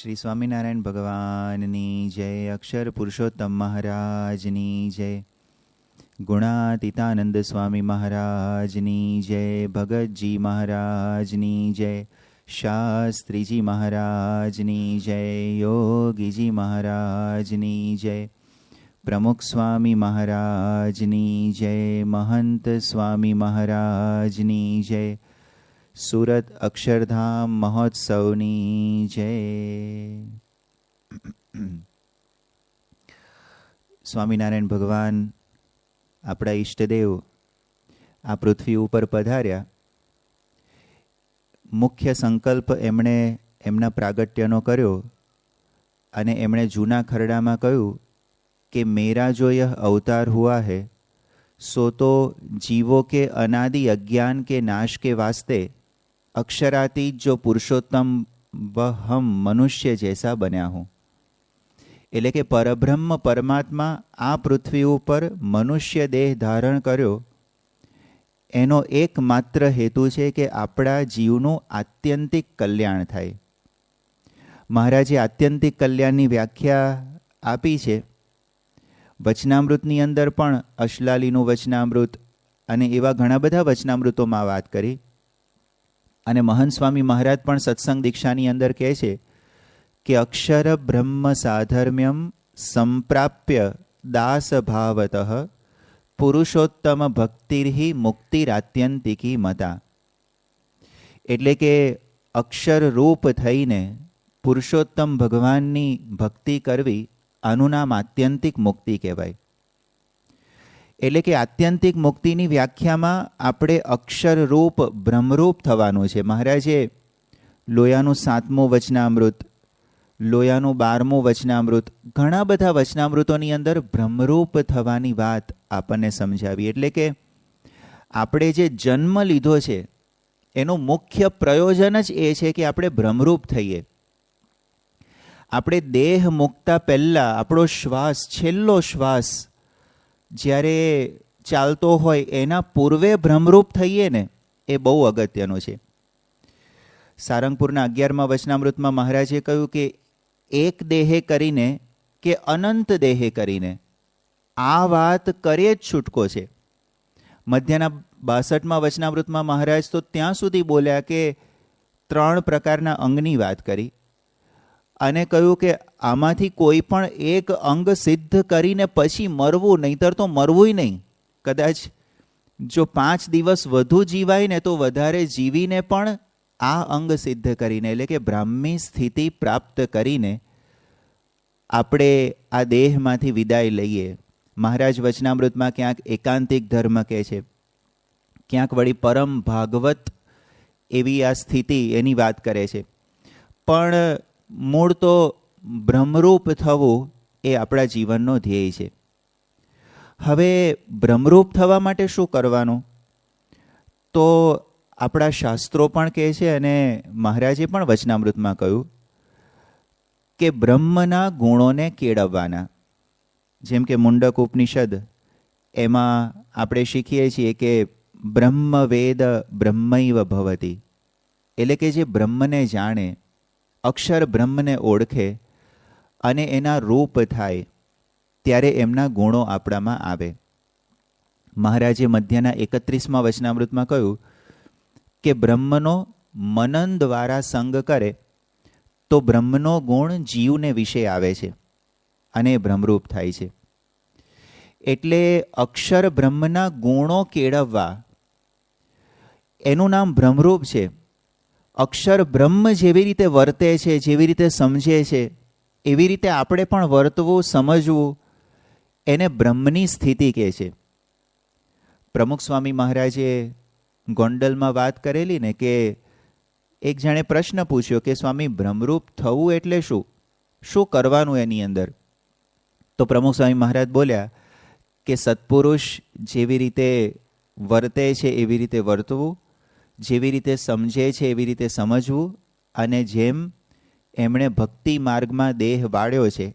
શ્રી સ્વામિનારાયણ ભગવાનની જય. અક્ષર પુરુષોત્તમ મહારાજની જય. ગુણાતીતાનંદ સ્વામી મહારાજની જય. ભગતજી મહારાજની જય. શાસ્ત્રીજી મહારાજની જય. યોગીજી મહારાજની જય. પ્રમુખ સ્વામી મહારાજની જય. મહંત સ્વામી મહારાજની જય. સુરત અક્ષરધામ મહોત્સવની જય. સ્વામિનારાયણ ભગવાન આપણા ઈષ્ટદેવ આ પૃથ્વી ઉપર પધાર્યા. મુખ્ય સંકલ્પ એમણે એમના પ્રાગટ્યનો કર્યો અને એમણે જૂના ખરડામાં કહ્યું કે મેરા જો યહ અવતાર હુઆ હૈ સો તો જીવો કે અનાદि અज्ञान के नाश के वास्ते अक्षरातीत जो पुरुषोत्तम वह हम मनुष्य जैसा बन्या हूँ. એટલે કે પરબ્રહ્મ પરમાત્મા આ પૃથ્વી ઉપર મનુષ્ય દેહ ધારણ કર્યો એનો એકમાત્ર હેતુ છે કે આપણા જીવનું આત્યંતિક કલ્યાણ થાય. મહારાજે આત્યંતિક કલ્યાણની વ્યાખ્યા આપી છે. વચનામૃતની અંદર પણ અશ્લાલીનું વચનામૃત અને એવા ઘણા બધા વચનામૃતોમાં વાત કરી. અને મહંત સ્વામી મહારાજ પણ સત્સંગ દીક્ષાની અંદર કહે છે કે અક્ષર બ્રહ્મ સાધર્મ્યમ સંપ્રાપ્ય દાસ ભાવતઃ પુરુષોત્તમ ભક્તિર્હિ મુક્તિરાત્યંતિકી મતા. એટલે કે અક્ષર રૂપ થઈને પુરુષોત્તમ ભગવાનની ભક્તિ કરવી આનું નામ આત્યંતિક મુક્તિ કહેવાય. એટલે કે આત્યંતિક મુક્તિની વ્યાખ્યામાં આપણે અક્ષરરૂપ બ્રહ્મરૂપ થવાનું છે. મહારાજે લોયાનું 7મું વચનામૃત, લોયાનું 12મું વચનામૃત, ઘણા બધા વચનામૃતોની અંદર બ્રહ્મરૂપ થવાની વાત આપણને સમજાવી. એટલે કે આપણે જે જન્મ લીધો છે એનું મુખ્ય પ્રયોજન જ એ છે કે આપણે બ્રહ્મરૂપ થઈએ. આપણે દેહ મૂકતા પહેલાં આપણો શ્વાસ, છેલ્લો શ્વાસ જ્યારે ચાલતો હોય એના પૂર્વે બ્રહ્મરૂપ થઈએ ને એ બહુ અગત્યનું છે. સારંગપુરના 11મા વચનામૃતમાં મહારાજે કહ્યું કે એક દેહે કરીને કે અનંત દેહે કરીને આ વાત કરે જ છૂટકો છે. મધ્યના 62મા વચનામૃતમાં મહારાજ તો ત્યાં સુધી બોલ્યા કે 3 પ્રકારના અંગની વાત કરી અને કહ્યું કે આમાંથી કોઈ પણ એક અંગ સિદ્ધ કરીને પછી મરવું, નહીંતર તો મરવુંય નહીં. કદાચ જો 5 દિવસ વધુ જીવાય ને તો વધારે જીવીને પણ આ અંગ સિદ્ધ કરીને, એટલે કે બ્રાહ્મી સ્થિતિ પ્રાપ્ત કરીને આપણે આ દેહમાંથી વિદાય લઈએ. મહારાજ વચનામૃતમાં ક્યાંક એકાંતિક ધર્મ કહે છે, ક્યાંક વળી પરમ ભાગવત એવી આ સ્થિતિ એની વાત કરે છે. પણ મૂળ તો બ્રહ્મરૂપ થવું એ આપણા જીવનનો ધ્યેય છે. હવે બ્રહ્મરૂપ થવા માટે શું કરવાનું? તો આપણા શાસ્ત્રો પણ કહે છે અને મહારાજે પણ વચનામૃતમાં કહ્યું કે બ્રહ્મના ગુણોને કેળવવાના. જેમ કે મુંડક ઉપનિષદ એમાં આપણે શીખીએ છીએ કે બ્રહ્મ વેદ બ્રહ્મૈવ ભવતિ. એટલે કે જે બ્રહ્મને જાણે, અક્ષર બ્રહ્મને ઓળખે અને એના રૂપ થાય ત્યારે એમના ગુણો આપણામાં આવે. મહારાજે મધ્યના 31મા વચનામૃતમાં કહ્યું કે બ્રહ્મનો મનન દ્વારા સંગ કરે તો બ્રહ્મનો ગુણ જીવને વિશે આવે છે અને બ્રહ્મરૂપ થાય છે. એટલે અક્ષર બ્રહ્મના ગુણો કેળવવા એનું નામ બ્રહ્મરૂપ છે. અક્ષર બ્રહ્મ જેવી રીતે વર્તે છે, જેવી રીતે સમજે છે, એવી રીતે આપણે પણ વર્તવું, સમજવું, એને બ્રહ્મની સ્થિતિ કહે છે. પ્રમુખ સ્વામી મહારાજે ગોંડલમાં વાત કરેલી ને કે એક જણે પ્રશ્ન પૂછ્યો કે સ્વામી બ્રહ્મરૂપ થવું એટલે શું, શું કરવાનું એની અંદર? તો પ્રમુખ સ્વામી મહારાજ બોલ્યા કે સત્પુરુષ જેવી રીતે વર્તે છે એવી રીતે વર્તવું, જેવી રીતે સમજે છે એવી રીતે સમજવું, અને જેમ એમણે ભક્તિ માર્ગમાં દેહ વાળ્યો છે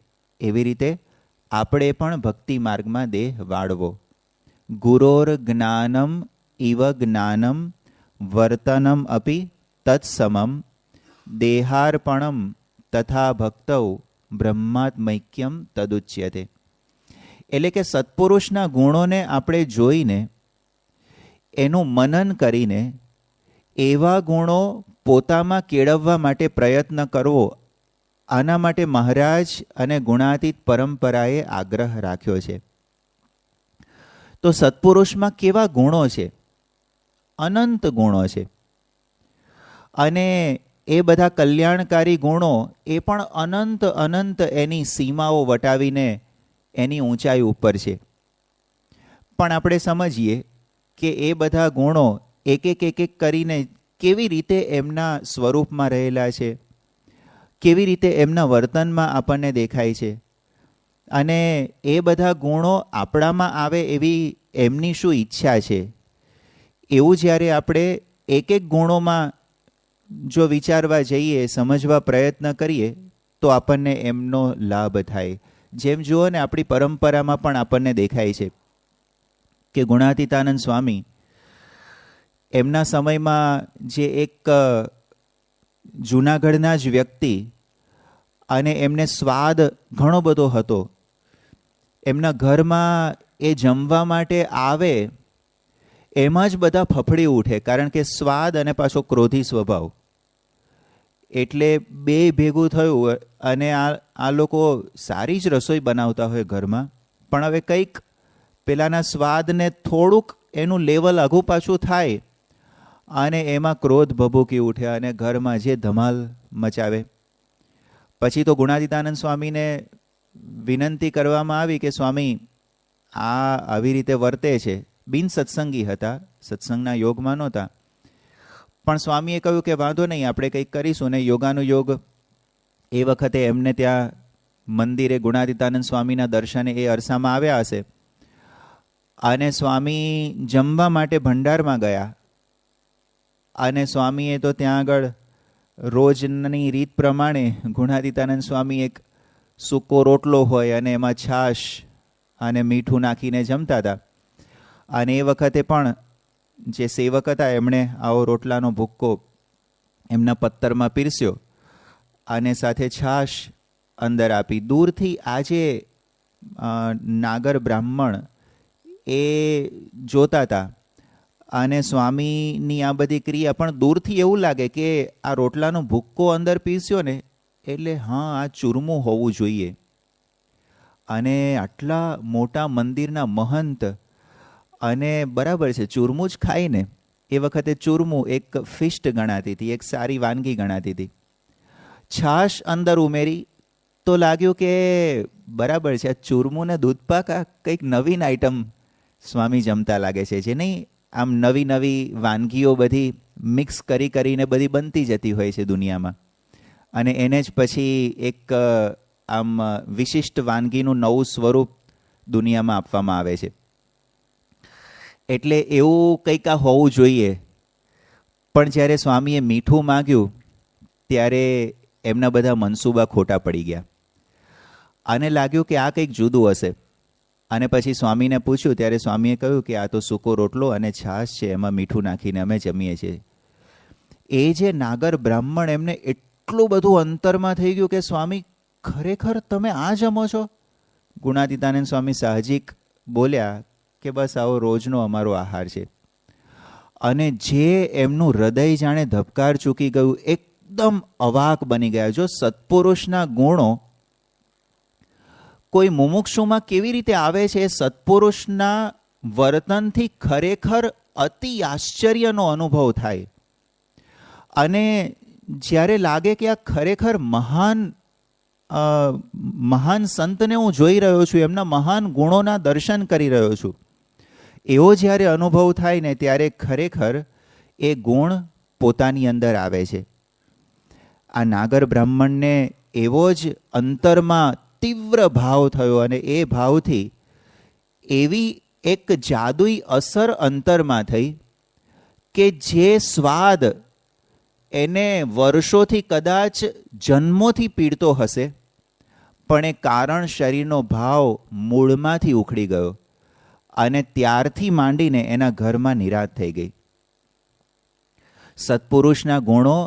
એવી રીતે આપણે પણ ભક્તિ માર્ગમાં દેહ વાળવો. ગુરોર જ્ઞાનમ ઇવ જ્ઞાનમ વર્તનમ અપી તત્સમમ દેહાર્પણમ તથા ભક્તૌ બ્રહ્માત્મૈક્યમ તદુચ્યતે. એટલે કે સત્પુરુષના ગુણોને આપણે જોઈને એનું મનન કરીને એવા ગુણો પોતામાં કેળવવા માટે પ્રયત્ન કરવો, આના માટે મહારાજ અને ગુણાતીત પરંપરાએ આગ્રહ રાખ્યો છે. તો સત્પુરુષમાં કેવા ગુણો છે? અનંત ગુણો છે. અને એ બધા કલ્યાણકારી ગુણો એ પણ અનંત અનંત એની સીમાઓ વટાવીને એની ઊંચાઈ ઉપર છે. પણ આપણે સમજીએ કે એ બધા ગુણો એક એક કરીને કેવી રીતે એમના સ્વરૂપમાં રહેલા છે, કેવી રીતે એમના વર્તનમાં આપણને દેખાય છે, અને એ બધા ગુણો આપણામાં આવે એવી એમની શું ઈચ્છા છે, એવું જ્યારે આપણે એક ગુણોમાં જો વિચારવા જઈએ, સમજવા પ્રયત્ન કરીએ, તો આપણને એમનો લાભ થાય. જેમ જુઓ ને, આપણી પરંપરામાં પણ આપણને દેખાય છે કે ગુણાતીતાનંદ સ્વામી એમના સમયમાં જે એક જૂનાગઢના જ વ્યક્તિ, અને એમને સ્વાદ ઘણો બધો હતો. એમના ઘરમાં એ જમવા માટે આવે એમાં જ બધા ફફડી ઉઠે, કારણ કે સ્વાદ અને પાછો ક્રોધી સ્વભાવ. એટલે બે ભેગું થયું અને આ લોકો સારી જ રસોઈ બનાવતા હોય ઘરમાં, પણ હવે કંઈક પેલાના સ્વાદને થોડુંક એનું લેવલ આઘું પાછું થાય અને એમાં ક્રોધ ભભૂકી ઉઠે અને ઘરમાં જે ધમાલ મચાવે. પછી તો ગુણાતીતાનંદ સ્વામીને વિનંતી કરવામાં આવી કે સ્વામી આ આવી રીતે વર્તે છે. બિન સત્સંગી હતા, સત્સંગના યોગમાં નહોતા, પણ સ્વામીએ કહ્યું કે વાંધો નહીં, આપણે કંઈક કરીશું. ને યોગાનું યોગ એ વખતે એમને ત્યાં મંદિરે ગુણાતીતાનંદ સ્વામીના દર્શને એ અરસામાં આવ્યા હશે, અને સ્વામી જમવા માટે ભંડારમાં ગયા. અને સ્વામીએ તો ત્યાં આગળ રોજની રીત પ્રમાણે ગુણાતીતાનંદ સ્વામી એક સૂકો રોટલો હોય અને એમાં છાશ અને મીઠું નાખીને જમતા હતા. અને એ વખતે પણ જે સેવક હતા એમણે આવો રોટલાનો ભૂક્કો એમના પત્તરમાં પીરસ્યો અને સાથે છાશ અંદર આપી. દૂરથી આજે નાગર બ્રાહ્મણ એ જોતા હતા, અને સ્વામીની આ બધી ક્રિયા પણ દૂરથી એવું લાગે કે આ રોટલાનો ભૂક્કો અંદર પીરસ્યો ને એટલે હા, આ ચૂરમું હોવું જોઈએ. અને આટલા મોટા મંદિરના મહંત, અને બરાબર છે, ચૂરમું જ ખાઈને એ વખતે ચૂરમું એક ફિસ્ટ ગણાતી હતી, એક સારી વાનગી ગણાતી હતી. છાશ અંદર ઉમેરી તો લાગ્યું કે બરાબર છે, આ ચૂરમું ને દૂધપાક આ કંઈક નવીન આઈટમ સ્વામી જમતા લાગે છે. જે નહીં, આમ નવી નવી વાનગીઓ બધી મિક્સ કરીને બધી બનતી જતી હોય છે દુનિયામાં, અને એને જ પછી એક આમ વિશિષ્ટ વાનગીનું નવું સ્વરૂપ દુનિયામાં આપવામાં આવે છે. એટલે એવું કંઈક આ હોવું જોઈએ. પણ જ્યારે સ્વામીએ મીઠું માગ્યું ત્યારે એમના બધા મનસૂબા ખોટા પડી ગયા, અને લાગ્યું કે આ કંઈક જુદું હશે. અને પછી સ્વામીને પૂછ્યું ત્યારે સ્વામીએ કહ્યું કે આ તો સૂકો રોટલો અને છાશ છે, એમાં મીઠું નાખીને અમે જમીએ છીએ. એ જે નાગર બ્રાહ્મણ, એમને એટલું બધું અંતરમાં થઈ ગયું કે સ્વામી ખરેખર તમે આ જમો છો? ગુણાતીતાનંદ સ્વામી સાહજિક બોલ્યા કે બસ આવો રોજનો અમારો આહાર છે. અને જે એમનું હૃદય જાણે ધબકાર ચૂકી ગયું, એકદમ અવાક બની ગયા. જો સત્પુરુષના ગુણો કોઈ મુમુક્ષુમાં કેવી રીતે આવે છે, સત્પુરુષના વર્તનથી ખરેખર અતિ આશ્ચર્યનો અનુભવ થાય. અને જ્યારે લાગે કે આ ખરેખર મહાન સંતને હું જોઈ રહ્યો છું, એમના મહાન ગુણોના દર્શન કરી રહ્યો છું, એવો જ્યારે અનુભવ થાય ને, ત્યારે ખરેખર એ ગુણ પોતાની અંદર આવે છે. આ નાગર બ્રાહ્મણને એવો જ અંતરમાં તીવ્ર ભાવ થયો, અને એ ભાવથી એવી એક જાદુઈ અસર અંતરમાં થઈ કે જે સ્વાદ એને વર્ષોથી, કદાચ જન્મોથી પીડતો હશે, પણ એ કારણ શરીરનો ભાવ મૂળમાંથી ઉખડી ગયો, અને ત્યારથી માંડીને એના ઘરમાં નિરાંત થઈ ગઈ. સત્પુરુષના ગુણો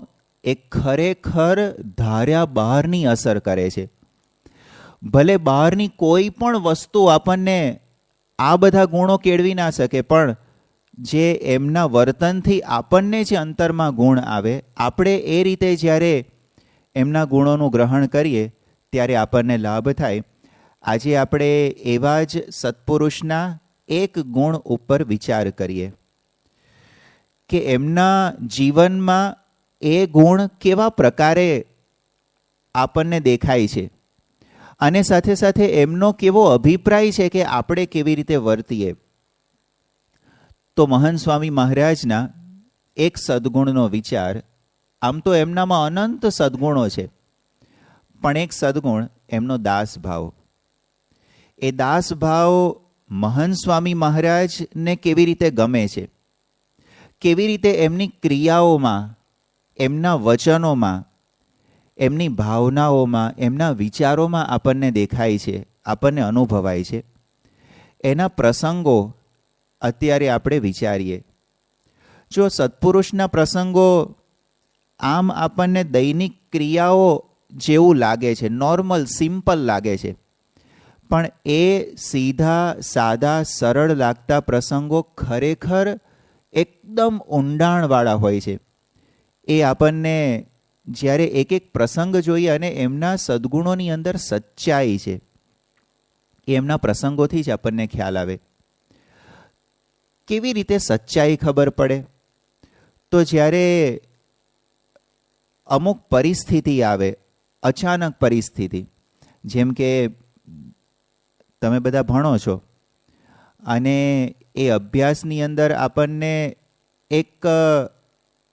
એ ખરેખર ધાર્યા બહારની અસર કરે છે. ભલે બહારની કોઈ પણ વસ્તુ આપણને આ બધા ગુણો કેળવી ના શકે, પણ જે એમના વર્તનથી આપણને જે અંતરમાં ગુણ આવે, આપણે એ રીતે જ્યારે એમના ગુણોનું ગ્રહણ કરીએ ત્યારે આપણને લાભ થાય. આજે આપણે એવા જ સત્પુરુષના એક ગુણ ઉપર વિચાર કરીએ કે એમના જીવનમાં એ ગુણ કેવા પ્રકારે આપણને દેખાય છે અને સાથે સાથે એમનો કેવો અભિપ્રાય છે કે આપણે કેવી રીતે વર્તીએ. તો મહંત સ્વામી મહારાજના એક સદ્ગુણનો વિચાર, આમ તો એમનામાં અનંત સદ્ગુણો છે, પણ એક સદ્ગુણ એમનો દાસભાવ. એ દાસભાવ મહંત સ્વામી મહારાજને કેવી રીતે ગમે છે, કેવી રીતે એમની ક્રિયાઓમાં, એમના વચનોમાં, એમની ભાવનાઓમાં, એમના વિચારોમાં આપણને દેખાય છે, આપણને અનુભવાય છે. એના પ્રસંગો અત્યારે આપણે વિચારીએ. જો સત્પુરુષના પ્રસંગો આમ આપણને દૈનિક ક્રિયાઓ જેવું લાગે છે, નોર્મલ, સિમ્પલ લાગે છે, પણ એ સીધા સાદા સરળ લાગતા પ્રસંગો ખરેખર એકદમ ઊંડાણવાળા હોય છે. એ આપણને જ્યારે એક એક પ્રસંગ જોઈએ અને એમના સદ્ગુણોની અંદર સચ્ચાઈ છે, એ એમના પ્રસંગોથી જ આપણને ખ્યાલ આવે. કેવી રીતે સચ્ચાઈ ખબર પડે? તો જ્યારે અમુક પરિસ્થિતિ આવે, અચાનક પરિસ્થિતિ, જેમ કે તમે બધા ભણો છો અને એ અભ્યાસની અંદર આપણને એક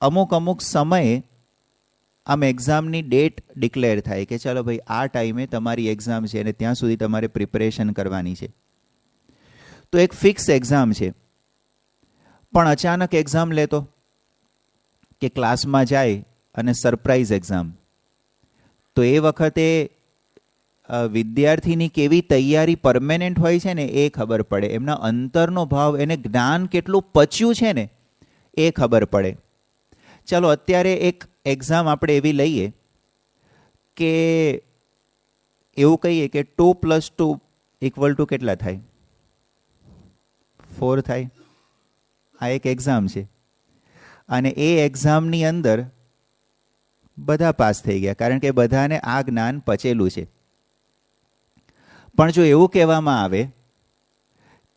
અમુક સમયે આમ એક્ઝામની ડેટ ડિક્લેર થાય કે ચાલો ભાઈ આ ટાઈમે તમારી એક્ઝામ છે અને ત્યાં સુધી તમારે પ્રિપરેશન કરવાની છે. તો એક ફિક્સ એક્ઝામ છે, પણ અચાનક એક્ઝામ લેતો કે ક્લાસમાં જાય અને સરપ્રાઇઝ એક્ઝામ. તો એ વખતે વિદ્યાર્થીની કેવી તૈયારી પરમેનન્ટ હોય છે ને એ ખબર પડે. એમના અંતરનો ભાવ, એને જ્ઞાન કેટલું પચ્યું છે ને એ ખબર પડે. ચાલો અત્યારે એક એક્ઝામ આપણે એવી લઈએ કે એવું કહીએ કે 2 + 2 = કેટલા થાય? 4 થાય. આ એક એક્ઝામ છે અને એ એક્ઝામની અંદર બધા પાસ થઈ ગયા, કારણ કે બધાને આ જ્ઞાન પચેલું છે. પણ જો એવું કહેવામાં આવે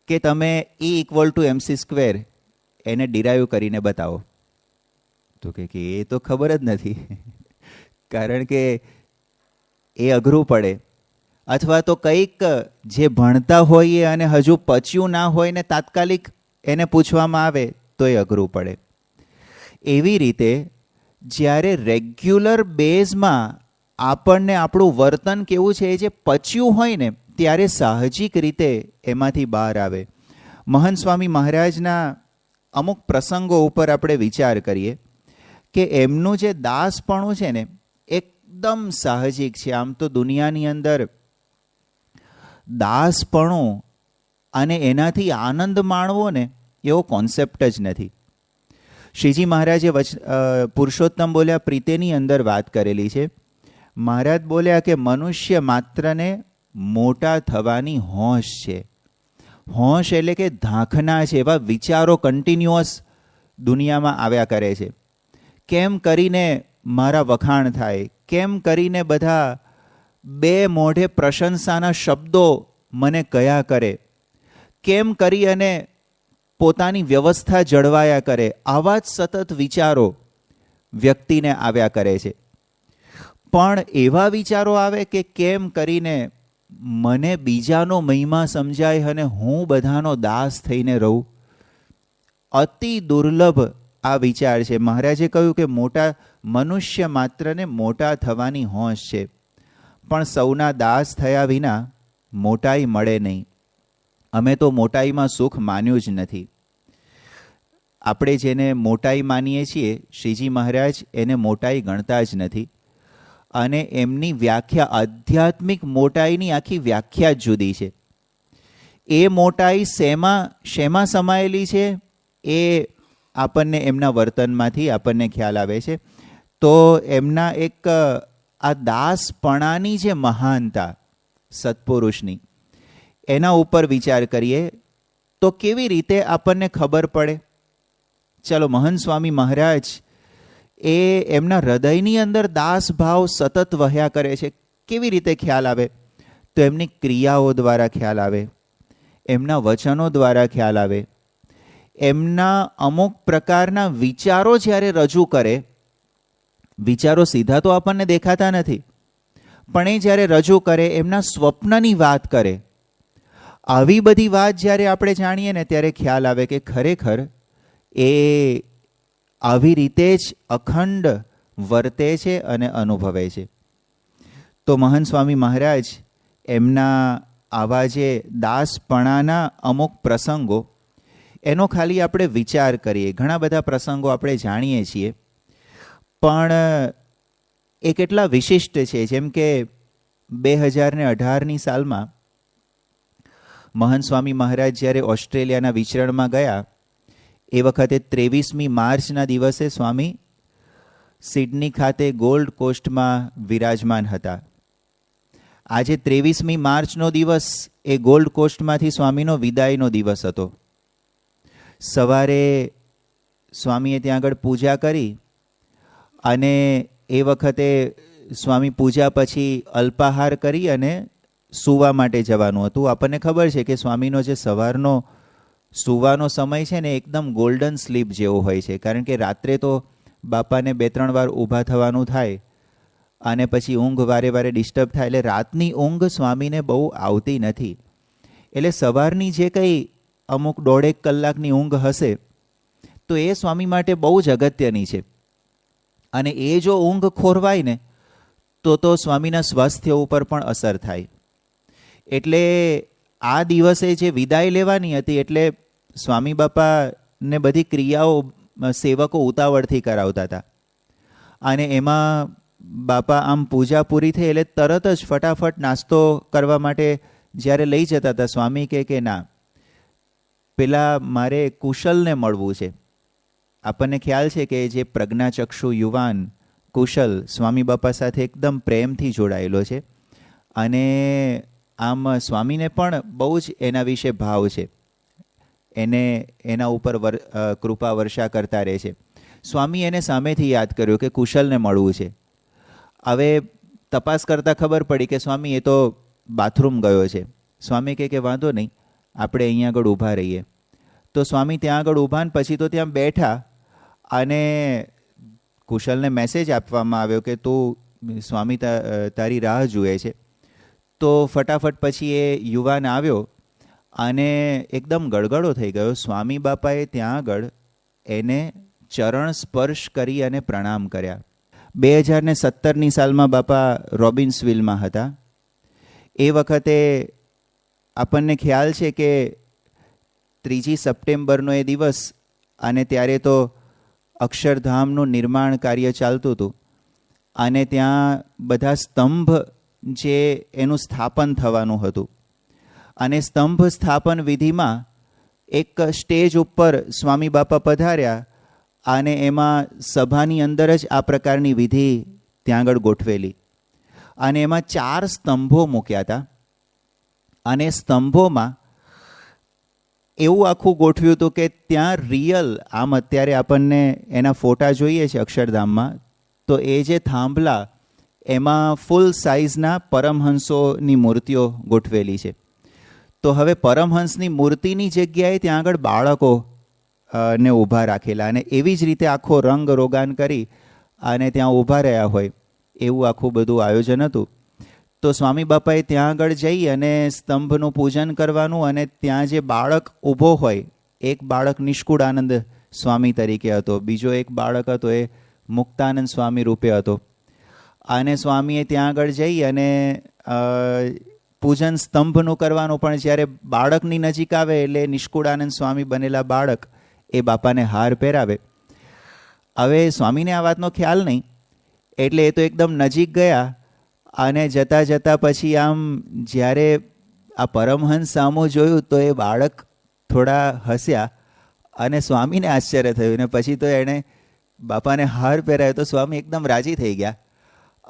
કે તમે E = mc² એને ડિરાઈવ કરીને બતાવો, તો કે એ તો ખબર જ નથી, કારણ કે એ અઘરું પડે. અથવા તો કંઈક જે ભણતા હોઈએ અને હજુ પચ્યું ના હોય ને તાત્કાલિક એને પૂછવામાં આવે તો એ અઘરું પડે. એવી રીતે જ્યારે રેગ્યુલર બેઝમાં આપણને આપણું વર્તન કેવું છે એ જે પચ્યું હોય ને ત્યારે સાહજિક રીતે એમાંથી બહાર આવે. મહંત સ્વામી મહારાજના અમુક પ્રસંગો ઉપર આપણે વિચાર કરીએ કે એમનું જે દાસપણું છે ને એકદમ સાહજિક છે. આમ તો દુનિયાની અંદર દાસપણું અને એનાથી આનંદ માણવો ને એવો કોન્સેપ્ટ જ નથી. શ્રીજી મહારાજે પુરુષોત્તમ બોલ્યા પ્રીતેની અંદર વાત કરેલી છે. મહારાજ બોલ્યા કે મનુષ્ય માત્રને મોટા થવાની હોશ છે. હોશ એટલે કે ધાંખના છે, એવા વિચારો કન્ટિન્યુઅસ દુનિયામાં આવ્યા કરે છે. કેમ કરીને મારા વખાણ થાય, કેમ કરીને બધા બે મોઢે પ્રશંસાના શબ્દો મને કયા કરે, કેમ કરી અને પોતાની વ્યવસ્થા જળવાયા કરે. આવા જ સતત વિચારો વ્યક્તિને આવ્યા કરે છે. પણ એવા વિચારો આવે કે કેમ કરીને મને બીજાનો મહિમા સમજાય અને હું બધાનો દાસ થઈને રહું. અતિ દુર્લભ આ વિચાર છે. મહારાજે કહ્યું કે મનુષ્ય માત્રને મોટા થવાની હોશ છે, પણ સૌના દાસ થયા વિના મોટાઈ મળે નહીં. અમે તો મોટાઈમાં સુખ માન્યું જ નથી. આપણે જેને મોટાઈ માનીએ છીએ, શ્રીજી મહારાજ એને મોટાઈ ગણતા જ નથી. અને એમની વ્યાખ્યા, આધ્યાત્મિક મોટાઈની આખી વ્યાખ્યા જ જુદી છે. એ મોટાઈ શેમાં સમાયેલી છે એ આપણને એમના વર્તનમાંથી આપણને ખ્યાલ આવે છે. તો એમના એક આ દાસપણાની જે મહાનતા સત્પુરુષની, એના ઉપર વિચાર કરીએ તો કેવી રીતે આપણને ખબર પડે. ચાલો, મહંત સ્વામી મહારાજ એ એમના હૃદયની અંદર દાસ ભાવ સતત વહ્યા કરે છે. કેવી રીતે ખ્યાલ આવે? તો એમની ક્રિયાઓ દ્વારા ખ્યાલ આવે, એમના વચનો દ્વારા ખ્યાલ આવે, એમના અમુક પ્રકારના વિચારો જ્યારે રજૂ કરે, વિચારો સીધા તો આપણને દેખાતા નથી, પણ એ જ્યારે રજૂ કરે, એમના સ્વપ્નની વાત કરે, આવી બધી વાત જ્યારે આપણે જાણીએ ને ત્યારે ખ્યાલ આવે કે ખરેખર એ આવી રીતે જ અખંડ વર્તે છે અને અનુભવે છે. તો મહંત સ્વામી મહારાજ એમના આવા જે દાસપણાના અમુક પ્રસંગો, એનો ખાલી આપણે વિચાર કરીએ. ઘણા બધા પ્રસંગો આપણે જાણીએ છીએ, પણ એ કેટલા વિશિષ્ટ છે. જેમ કે 2018ની સાલમાં મહંત સ્વામી મહારાજ જ્યારે ઓસ્ટ્રેલિયાના વિચરણમાં ગયા, એ વખતે 23મી માર્ચના દિવસે સ્વામી સિડની ખાતે ગોલ્ડ કોસ્ટમાં વિરાજમાન હતા. આજે 23મી માર્ચનો દિવસ એ ગોલ્ડ કોસ્ટમાંથી સ્વામીનો વિદાયનો દિવસ હતો. સવારે સ્વામીએ ત્યાં આગળ પૂજા કરી અને એ વખતે સ્વામી પૂજા પછી અલ્પાહાર કરી અને સૂવા માટે જવાનું હતું. આપણને ખબર છે કે સ્વામીનો જે સવારનો સૂવાનો સમય છે ને, એકદમ ગોલ્ડન સ્લીપ જેવો હોય છે. કારણ કે રાત્રે તો બાપાને 2-3 વાર ઊભા થવાનું થાય અને પછી ઊંઘ વારે વારે ડિસ્ટર્બ થાય, એટલે રાતની ઊંઘ સ્વામીને બહુ આવતી નથી. એટલે સવારની જે કંઈ અમુક 1.5 કલાકની ઊંઘ હશે તો એ સ્વામી માટે બહુ જ અગત્યની છે. અને એ જો ઊંઘ ખોરવાય ને તો સ્વામીના સ્વાસ્થ્ય ઉપર પણ અસર થાય. એટલે આ દિવસે જે વિદાય લેવાની હતી, એટલે સ્વામી બાપાને બધી ક્રિયાઓ સેવકો ઉતાવળથી કરાવતા હતા. અને એમાં બાપા આમ પૂજા પૂરી થઈ એટલે તરત જ ફટાફટ નાસ્તો કરવા માટે જ્યારે લઈ જતા હતા, સ્વામી કે ના, પેલા મારે કુશલને મળવું છે. આપણને ખ્યાલ છે કે જે પ્રજ્ઞાચક્ષુ યુવાન કુશલ સ્વામી બાપા સાથે એકદમ પ્રેમથી જોડાયેલો છે અને આમ સ્વામીને પણ બહુ જ એના વિશે ભાવ છે. એને એના ઉપર કૃપા વર્ષા કરતા રહે છે. સ્વામી એને સામેથી યાદ કર્યો કે કુશલને મળવું છે. હવે તપાસ કરતાં ખબર પડી કે સ્વામી એ તો બાથરૂમ ગયો છે. સ્વામી કે વાંધો નહીં, આપણે અહીંયા આગળ ઊભા રહીએ. તો સ્વામી ત્યાં આગળ ઊભા ને પછી તો ત્યાં બેઠા અને કુશલને મેસેજ આપવામાં આવ્યો કે તું સ્વામી તારી રાહ જુએ છે. તો ફટાફટ પછી એ યુવાન આવ્યો અને એકદમ ગળગળો થઈ ગયો. સ્વામી બાપાએ ત્યાં આગળ એને ચરણ સ્પર્શ કરી અને પ્રણામ કર્યા. 2017ની સાલમાં બાપા રોબિન્સવિલમાં હતા. એ વખતે આપણને ખ્યાલ છે કે 3 સપ્ટેમ્બરનો એ દિવસ, અને ત્યારે તો અક્ષરધામનું નિર્માણ કાર્ય ચાલતું હતું અને ત્યાં બધા સ્તંભ જે એનું સ્થાપન થવાનું હતું, અને સ્તંભ સ્થાપન વિધિમાં એક સ્ટેજ ઉપર સ્વામી બાપા પધાર્યા અને એમાં સભાની અંદર જ આ પ્રકારની વિધિ ત્યાં આગળ ગોઠવેલી. અને એમાં 4 સ્તંભો મૂક્યા હતા અને સ્તંભોમાં એવું આખું ગોઠવ્યું હતું કે ત્યાં રિયલ, આમ અત્યારે આપણને એના ફોટા જોઈએ છે અક્ષરધામમાં, તો એ જે થાંભલા એમાં ફૂલ સાઇઝના પરમહંસોની મૂર્તિઓ ગોઠવેલી છે. તો હવે પરમહંસની મૂર્તિની જગ્યાએ ત્યાં આગળ બાળકો ને ઊભા રાખેલા, અને એવી જ રીતે આખો રંગ રોગાન કરી અને ત્યાં ઊભા રહ્યા હોય એવું આખું બધું આયોજન હતું. તો સ્વામી બાપાએ ત્યાં આગળ જઈ અને સ્તંભનું પૂજન કરવાનું, અને ત્યાં જે બાળક ઊભો હોય, એક બાળક નિષ્કુળાનંદ સ્વામી તરીકે હતો, બીજો એક બાળક હતો એ મુક્તાનંદ સ્વામી રૂપે હતો. અને સ્વામીએ ત્યાં આગળ જઈ અને પૂજન સ્તંભનું કરવાનું, પણ જ્યારે બાળકની નજીક આવે એટલે નિષ્કુળાનંદ સ્વામી બનેલા બાળક એ બાપાને હાર પહેરાવે. હવે સ્વામીને આ વાતનો ખ્યાલ નહીં, એટલે એ તો એકદમ નજીક ગયા અને જતાં જતાં પછી આમ જ્યારે આ પરમહંસ સામું જોયું તો એ બાળક થોડા હસ્યા અને સ્વામીને આશ્ચર્ય થયું, ને પછી તો એણે બાપાને હાર પહેરાયો તો સ્વામી એકદમ રાજી થઈ ગયા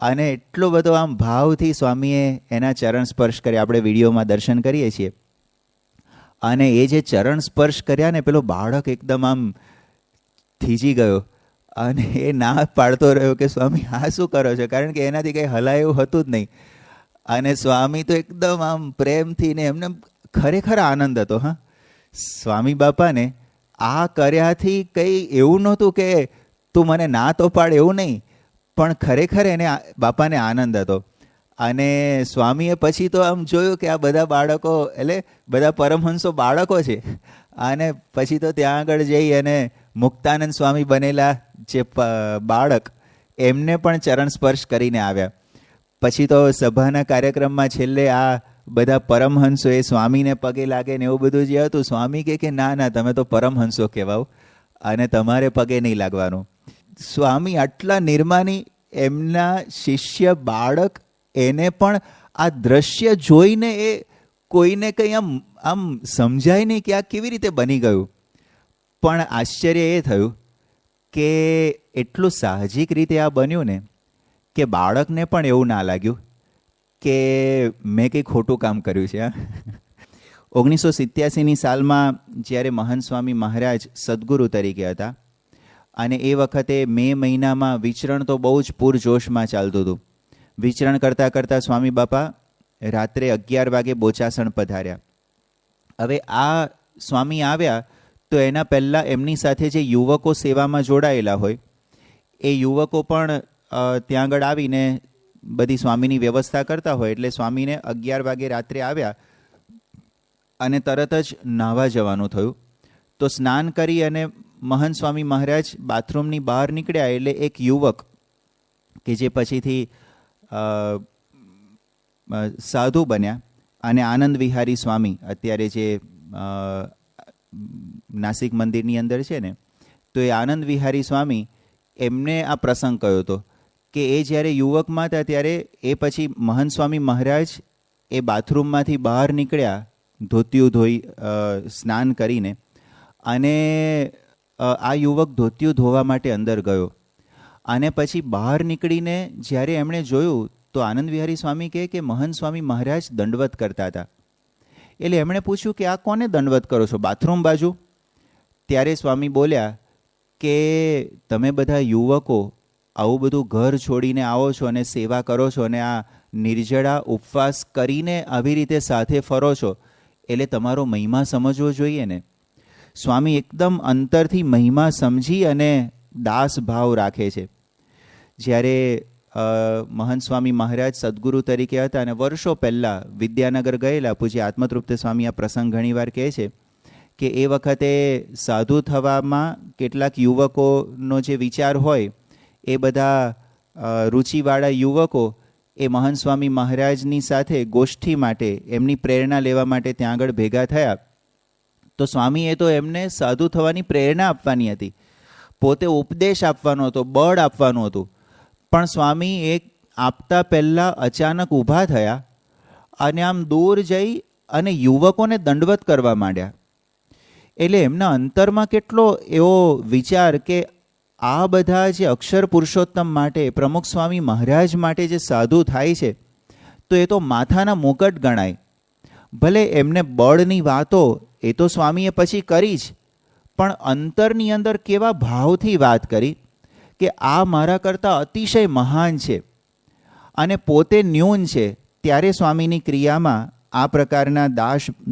અને એટલો બધો આમ ભાવથી સ્વામીએ એના ચરણ સ્પર્શ કર્યા. આપણે વિડીયોમાં દર્શન કરીએ છીએ. અને એ જે ચરણ સ્પર્શ કર્યા ને પેલો બાળક એકદમ આમ થીજી ગયો અને એ ના પાડતો રહ્યો કે સ્વામી આ શું કરો છો, કારણ કે એનાથી કંઈ હલાય એવું હતું જ નહીં. અને સ્વામી તો એકદમ આમ પ્રેમથી ને એમને ખરેખર આનંદ હતો. હા, સ્વામી બાપાને આ કર્યાથી કંઈ એવું નહોતું કે તું મને ના તો પાડ, એવું નહીં, પણ ખરેખર એને બાપાને આનંદ હતો. અને સ્વામીએ પછી તો આમ જોયું કે આ બધા બાળકો એટલે બધા પરમહંસો બાળકો છે. અને પછી તો ત્યાં આગળ જઈ અને મુક્તાનંદ સ્વામી બનેલા જે બાળક એમને પણ ચરણ સ્પર્શ કરીને આવ્યા. પછી તો સભાના કાર્યક્રમમાં છેલ્લે આ બધા પરમહંસો એ સ્વામીને પગે લાગે ને એવું બધું જે હતું, સ્વામી કે ના ના તમે તો પરમહંસો કહેવાઓ અને તમારે પગે નહીં લાગવાનું. સ્વામી આટલા નિર્માની, એમના શિષ્ય બાળક એને પણ આ દ્રશ્ય જોઈને એ કોઈને કંઈ આમ સમજાય નહીં કે આ કેવી રીતે બની ગયું. પણ આશ્ચર્ય એ થયું કે એટલું સાહજિક રીતે આ બન્યું ને કે બાળકને પણ એવું ના લાગ્યું કે મેં કંઈ ખોટું કામ કર્યું છે. 1987ની સાલમાં જ્યારે મહંત સ્વામી મહારાજ સદગુરુ તરીકે હતા અને એ વખતે મે મહિનામાં વિચરણ તો બહુ જ પૂરજોશમાં ચાલતું હતું. વિચરણ કરતાં કરતાં સ્વામી બાપા રાત્રે 11 વાગે બોચાસણ પધાર્યા. હવે આ સ્વામી આવ્યા તો એના પહેલાં એમની સાથે જે યુવકો સેવામાં જોડાયેલા હોય એ યુવકો પણ ત્યાં આગળ આવીને બધી સ્વામીની વ્યવસ્થા કરતા હોય. એટલે સ્વામીને 11 વાગે રાત્રે આવ્યા અને તરત જ નાહવા જવાનું થયું. તો સ્નાન કરી અને મહંત સ્વામી મહારાજ બાથરૂમની બહાર નીકળ્યા એટલે એક યુવક કે જે પછીથી સાધુ બન્યા અને આનંદ વિહારી સ્વામી અત્યારે જે નાસિક મંદિરની અંદર છે ને, તો એ આનંદ વિહારી સ્વામી એમને આ પ્રસંગ કહ્યો હતો કે એ જ્યારે યુવકમાં હતા ત્યારે એ પછી મહંત સ્વામી મહારાજ એ બાથરૂમમાંથી બહાર નીકળ્યા ધોતિયું ધોઈ સ્નાન કરીને, અને આ યુવક ધોતિયું ધોવા માટે અંદર ગયો અને પછી બહાર નીકળીને જ્યારે એમણે જોયું તો આનંદ વિહારી સ્વામી કહે કે મહંત સ્વામી મહારાજ દંડવત કરતા હતા. એટલે એમણે પૂછ્યું કે આ કોને દંડવત કરો છો, બાથરૂમ બાજુ? ત્યારે સ્વામી બોલ્યા કે તમે બધા યુવકો આવું બધું ઘર છોડીને આવો છો અને સેવા કરો છો અને આ નિર્જળા ઉપવાસ કરીને આવી રીતે સાથે ફરો છો, એટલે તમારો મહિમા સમજવો જોઈએ ને. સ્વામી એકદમ અંતરથી મહિમા સમજી અને દાસ ભાવ રાખે છે. જ્યારે મહંત સ્વામી મહારાજ સદગુરુ તરીકે હતા અને વર્ષો પહેલાં વિદ્યાનગર ગયેલા, પૂજ્ય આત્મતૃપ્ત સ્વામી આ પ્રસંગ ઘણીવાર કહે છે કે એ વખતે સાધુ થવામાં કેટલાક યુવકોનો જે વિચાર હોય એ બધા રુચિવાળા યુવકો એ મહંત સ્વામી મહારાજની સાથે ગોષ્ઠી માટે એમની પ્રેરણા લેવા માટે ત્યાં આગળ ભેગા થયા. તો સ્વામીએ તો એમને સાધુ થવાની પ્રેરણા આપવાની હતી, પોતે ઉપદેશ આપવાનો હતો, બળ આપવાનું હતું. પણ સ્વામી એક આપતા પહેલાં અચાનક ઊભા થયા અને આમ દૂર જઈ અને યુવકોને દંડવત કરવા માંડ્યા. એટલે એમના અંતરમાં કેટલો એવો વિચાર કે આ બધા જે અક્ષર પુરુષોત્તમ માટે, પ્રમુખ સ્વામી મહારાજ માટે જે સાધુ થાય છે તો એ તો માથાના મુકટ ગણાય. ભલે એમને બળની વાતો એ તો સ્વામીએ પછી કરી જ, પણ અંતરની અંદર કેવા ભાવથી વાત કરી કે આ મારા કરતાં અતિશય મહાન છે અને પોતે ન્યૂન છે. ત્યારે સ્વામીની ક્રિયામાં આ પ્રકારના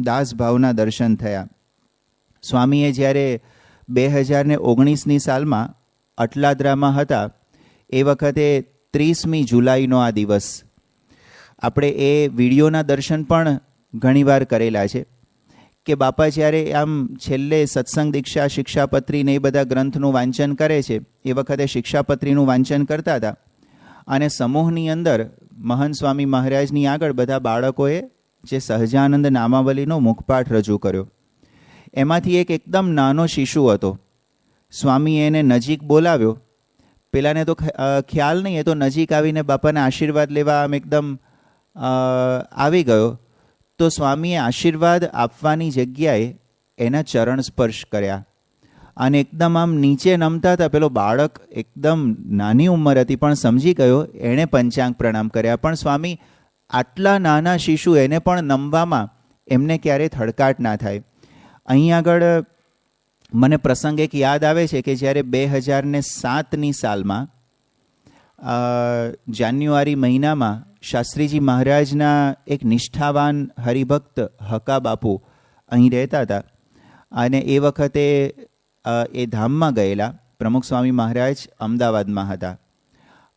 દાસ ભાવના દર્શન થયા. સ્વામીએ જ્યારે 2019ની સાલમાં અટલાદરામાં હતા એ વખતે 30મી જુલાઈનો આ દિવસ, આપણે એ વિડીયોના દર્શન પણ ઘણીવાર કરેલા છે કે બાપા જ્યારે આમ છેલ્લે સત્સંગ દીક્ષા, શિક્ષાપત્રી ને એ બધા ગ્રંથનું વાંચન કરે છે એ વખતે શિક્ષાપત્રીનું વાંચન કરતા હતા અને સમૂહની અંદર મહંત સ્વામી મહારાજની આગળ બધા બાળકોએ જે સહજાનંદ નામાવલીનો મુખપાઠ રજૂ કર્યો. એમાંથી એક એકદમ નાનો શિશુ હતો. સ્વામીએ એને નજીક બોલાવ્યો. પેલાને તો ખ્યાલ નહીં, એ તો નજીક આવીને બાપાના આશીર્વાદ લેવા આમ એકદમ આવી ગયો. તો સ્વામીએ આશીર્વાદ આપવાની જગ્યાએ એના ચરણ સ્પર્શ કર્યા અને એકદમ આમ નીચે નમતા હતા. પેલો બાળક એકદમ નાની ઉંમર હતી પણ સમજી ગયો, એણે પંચાંગ પ્રણામ કર્યા. પણ સ્વામી આટલા નાના શિશુ એને પણ નમવામાં એમને ક્યારેય થડકાટ ના થાય. અહીં આગળ મને પ્રસંગ એક યાદ આવે છે કે જ્યારે 2007ની સાલમાં જાન્યુઆરી મહિનામાં શાસ્ત્રીજી મહારાજના એક નિષ્ઠાવાન હરિભક્ત હકા બાપુ અહીં રહેતા હતા અને એ વખતે એ ધામમાં ગયેલા. પ્રમુખ સ્વામી મહારાજ અમદાવાદમાં હતા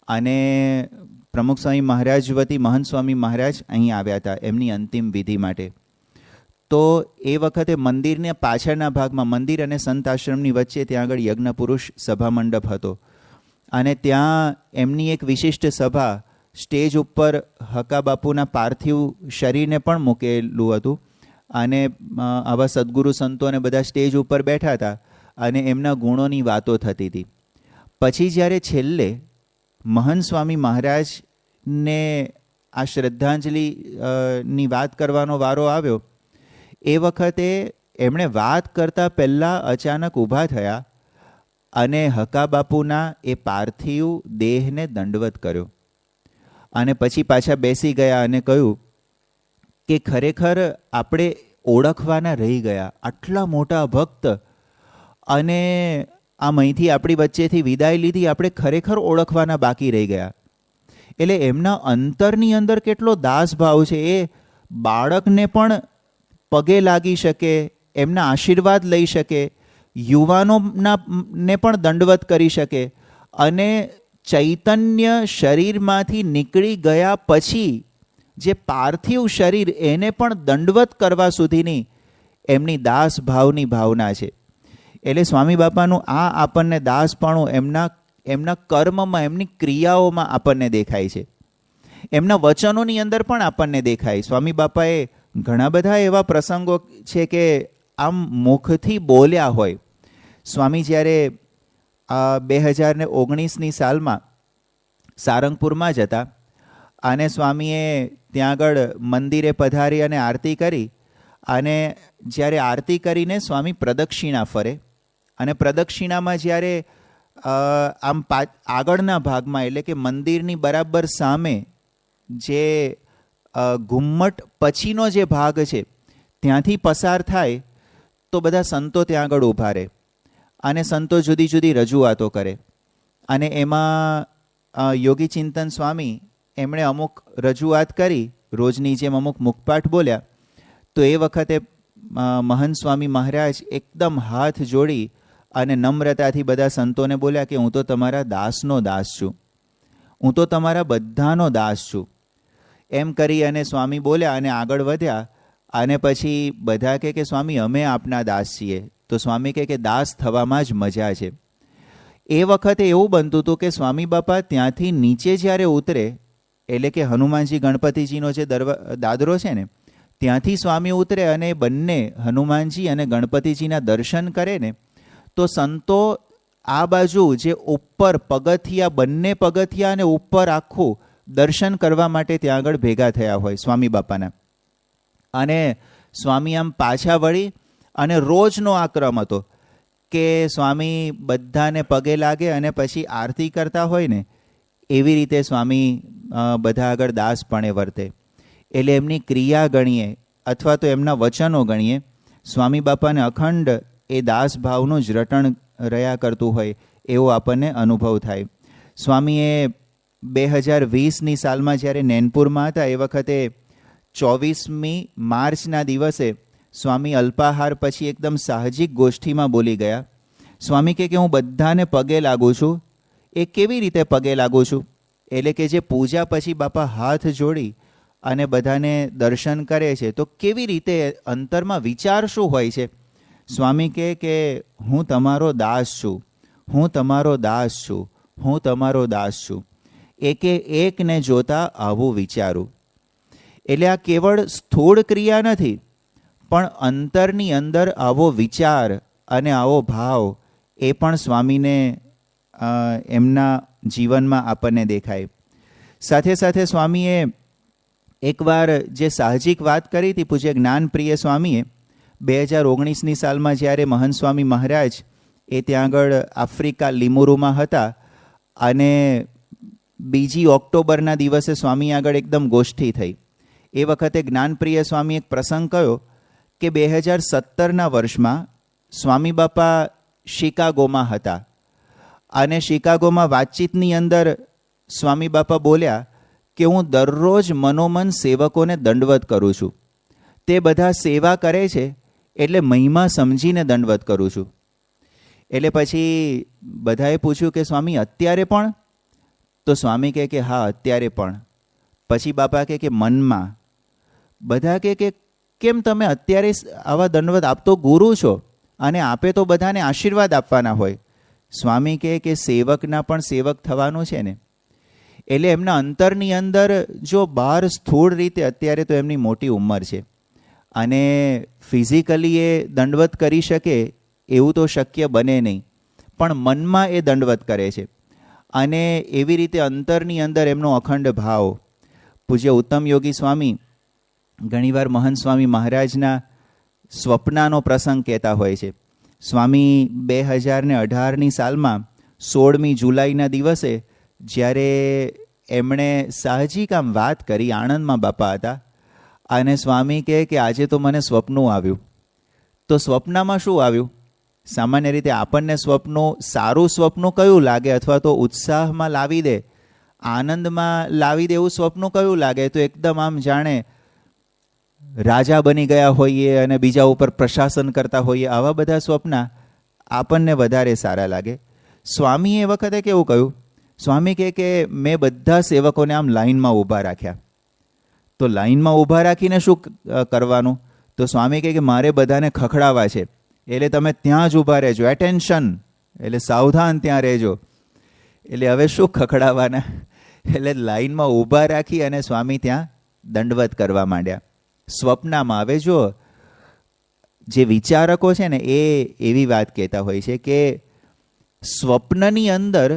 અને પ્રમુખ સ્વામી મહારાજ વતી મહંત સ્વામી મહારાજ અહીં આવ્યા હતા એમની અંતિમ વિધિ માટે. તો એ વખતે મંદિરના પાછળના ભાગમાં, મંદિર અને સંત આશ્રમની વચ્ચે ત્યાં આગળ યજ્ઞ પુરુષ સભા મંડપ હતો અને ત્યાં એમની એક વિશિષ્ટ સભા, સ્ટેજ ઉપર હકા બાપુના પાર્થિવ શરીરને પણ મૂકેલું હતું અને આવા સદગુરુ સંતો અને બધા સ્ટેજ ઉપર બેઠા હતા અને એમના ગુણોની વાતો થતી હતી. પછી જ્યારે છેલ્લે મહંત સ્વામી મહારાજને આ શ્રદ્ધાંજલિની વાત કરવાનો વારો આવ્યો, એ વખતે એમણે વાત કરતાં પહેલાં અચાનક ઊભા થયા અને હકા બાપુના એ પાર્થિવ દેહને દંડવત કર્યો અને પછી પાછા બેસી ગયા અને કહ્યું કે ખરેખર આપણે ઓળખવાના રહી ગયા. આટલા મોટા ભક્ત અને આમ અહીંથી આપણી વચ્ચેથી વિદાય લીધી, આપણે ખરેખર ઓળખવાના બાકી રહી ગયા. એટલે એમના અંતરની અંદર કેટલો દાસ ભાવ છે. એ બાળકને પણ પગે લાગી શકે, એમના આશીર્વાદ લઈ શકે, યુવાનોને પણ દંડવત કરી શકે અને ચૈતન્ય શરીરમાંથી નીકળી ગયા પછી જે પાર્થિવ શરીર એને પણ દંડવત કરવા સુધીની એમની દાસ ભાવની ભાવના છે. એટલે સ્વામી બાપાનું આ આપણને દાસપણું એમના કર્મમાં, એમની ક્રિયાઓમાં આપણને દેખાય છે. એમના વચનોની અંદર પણ આપણને દેખાય. સ્વામી બાપાએ ઘણા બધા એવા પ્રસંગો છે કે આમ મુખથી બોલ્યા હોય. સ્વામી જ્યારે 2019ની સાલમાં સારંગપુરમાં જ હતા અને સ્વામીએ ત્યાં આગળ મંદિરે પધારી અને આરતી કરી અને જ્યારે આરતી કરીને સ્વામી પ્રદક્ષિણા ફરે અને પ્રદક્ષિણામાં જ્યારે આમ આગળના ભાગમાં, એટલે કે મંદિરની બરાબર સામે જે ઘુમ્મટ પછીનો જે ભાગ છે ત્યાંથી પસાર થાય તો બધા સંતો ત્યાં આગળ ઊભા રહે અને સંતો જુદી જુદી રજૂઆતો કરે અને એમાં યોગી ચિંતન સ્વામી એમણે અમુક રજૂઆત કરી, રોજની જેમ અમુક મુખપાઠ બોલ્યા. તો એ વખતે મહંત સ્વામી મહારાજ એકદમ હાથ જોડી અને નમ્રતાથી બધા સંતોને બોલ્યા કે હું તો તમારા દાસનો દાસ છું, હું તો તમારા બધાનો દાસ છું. એમ કરી અને સ્વામી બોલ્યા અને આગળ વધ્યા અને પછી બધા કે સ્વામી અમે આપના દાસ છીએ. તો સ્વામી કે દાસ થવામાં જ મજા છે. એ વખતે એવું બનતું હતું કે સ્વામી બાપા ત્યાંથી નીચે જ્યારે ઉતરે, એટલે કે હનુમાનજી ગણપતિજીનો જે દાદરો છે ને, ત્યાંથી સ્વામી ઉતરે અને બંને હનુમાનજી અને ગણપતિજીના દર્શન કરે ને, તો સંતો આ બાજુ જે ઉપર પગથિયા, બંને પગથિયા અને ઉપર આખું દર્શન કરવા માટે ત્યાં આગળ ભેગા થયા હોય સ્વામી બાપાના. અને સ્વામી આમ પાછા વળી અને રોજનો આ ક્રમ હતો કે સ્વામી બધાને પગે લાગે અને પછી આરતી કરતા હોય ને એવી રીતે સ્વામી બધા આગળ દાસપણે વર્તે. એટલે એમની ક્રિયા ગણીએ અથવા તો એમના વચનો ગણીએ, સ્વામી બાપાને અખંડ એ દાસ ભાવનું જ રટણ રહ્યા કરતું હોય એવો આપણને અનુભવ થાય. સ્વામીએ 2020ની સાલમાં જ્યારે નૈનપુરમાં હતા એ વખતે 24મી માર્ચના દિવસે સ્વામી અલ્પાહાર પછી એકદમ સાહજિક ગોષ્ઠીમાં બોલી ગયા. સ્વામી કે હું બધાને પગે લાગુ છું. એ કેવી રીતે પગે લાગુ છું? એટલે કે જે પૂજા પછી બાપા હાથ જોડી અને બધાને દર્શન કરે છે તો કેવી રીતે અંતરમાં વિચાર શું હોય છે? સ્વામી કે હું તમારો દાસ છું, હું તમારો દાસ છું, હું તમારો દાસ છું. એકે એકને જોતા આવું વિચારું. એટલે આ કેવળ સ્થૂળ ક્રિયા નથી, પણ અંતરની અંદર આવો વિચાર અને આવો ભાવ એ પણ સ્વામીને એમના જીવનમાં આપણને દેખાય. સાથે સાથે સ્વામીએ એકવાર જે સાહજિક વાત કરી હતી પૂજ્ય જ્ઞાનપ્રિય સ્વામીએ 2019ની સાલમાં જ્યારે મહંત સ્વામી મહારાજ એ ત્યાં આગળ આફ્રિકા લીમુરુમાં હતા અને 2 ઓક્ટોબરના દિવસે સ્વામી આગળ એકદમ ગોષ્ઠી થઈ. એ વખતે જ્ઞાનપ્રિય સ્વામી એક પ્રસંગ કહ્યો કે 2017ના વર્ષમાં સ્વામી બાપા શિકાગોમાં હતા અને શિકાગોમાં વાતચીતની અંદર સ્વામી બાપા બોલ્યા કે હું દરરોજ મનોમન સેવકોને દંડવત કરું છું. તે બધા સેવા કરે છે એટલે મહિમા સમજીને દંડવત કરું છું. એટલે પછી બધાએ પૂછ્યું કે સ્વામી અત્યારે પણ? તો સ્વામી કહે કે હા અત્યારે પણ. પછી બાપા કહે કે મનમાં. બધા કહે કે કેમ તમે અત્યારે આવા દંડવત? આપ તો ગુરુ છો અને આપે તો બધાને આશીર્વાદ આપવાના હોય. સ્વામી કહે કે સેવકના પણ સેવક થવાનું છે ને. એટલે એમના અંતરની અંદર જો બહાર સ્થૂળ રીતે અત્યારે તો એમની મોટી ઉંમર છે અને ફિઝિકલી એ દંડવત કરી શકે એવું તો શક્ય બને નહીં, પણ મનમાં એ દંડવત કરે છે અને એવી રીતે અંતરની અંદર એમનો અખંડ ભાવ. પૂજ્ય ઉત્તમ યોગી સ્વામી ઘણીવાર મહંત સ્વામી મહારાજના સ્વપ્નાનો પ્રસંગ કહેતા હોય છે. સ્વામી 2018ની સાલમાં 16મી જુલાઈના દિવસે જ્યારે એમણે સાહજિક આમ વાત કરી, આણંદમાં બાપા હતા અને સ્વામી કહે કે આજે તો મને સ્વપ્નું આવ્યું. તો સ્વપ્નમાં શું આવ્યું? સામાન્ય રીતે આપણને સ્વપ્નું, સારું સ્વપ્નું કયું લાગે અથવા તો ઉત્સાહમાં લાવી દે, આનંદમાં લાવી દે એવું સ્વપ્નું કયું લાગે? તો એકદમ આમ જાણે રાજા બની ગયા હોઈએ અને બીજા ઉપર પ્રશાસન કરતા હોઈએ, આવા બધા સ્વપ્ન આપણને વધારે સારા લાગે. સ્વામીએ એ વખતે કેવું કહ્યું? સ્વામી કહે કે મેં બધા સેવકોને આમ લાઈનમાં ઊભા રાખ્યા. તો લાઈનમાં ઊભા રાખીને શું કરવાનું? તો સ્વામી કહે કે મારે બધાને ખખડાવવા છે, એટલે તમે ત્યાં જ ઊભા રહેજો, એટેન્શન, એટલે સાવધાન ત્યાં રહેજો. એટલે હવે શું ખખડાવવાના? એટલે લાઈનમાં ઊભા રાખી અને સ્વામી ત્યાં દંડવત કરવા માંડ્યા. સ્વપ્નમાં આવે. જો જે વિચારકો છે ને એ એવી વાત કહેતા હોય છે કે સ્વપ્નની અંદર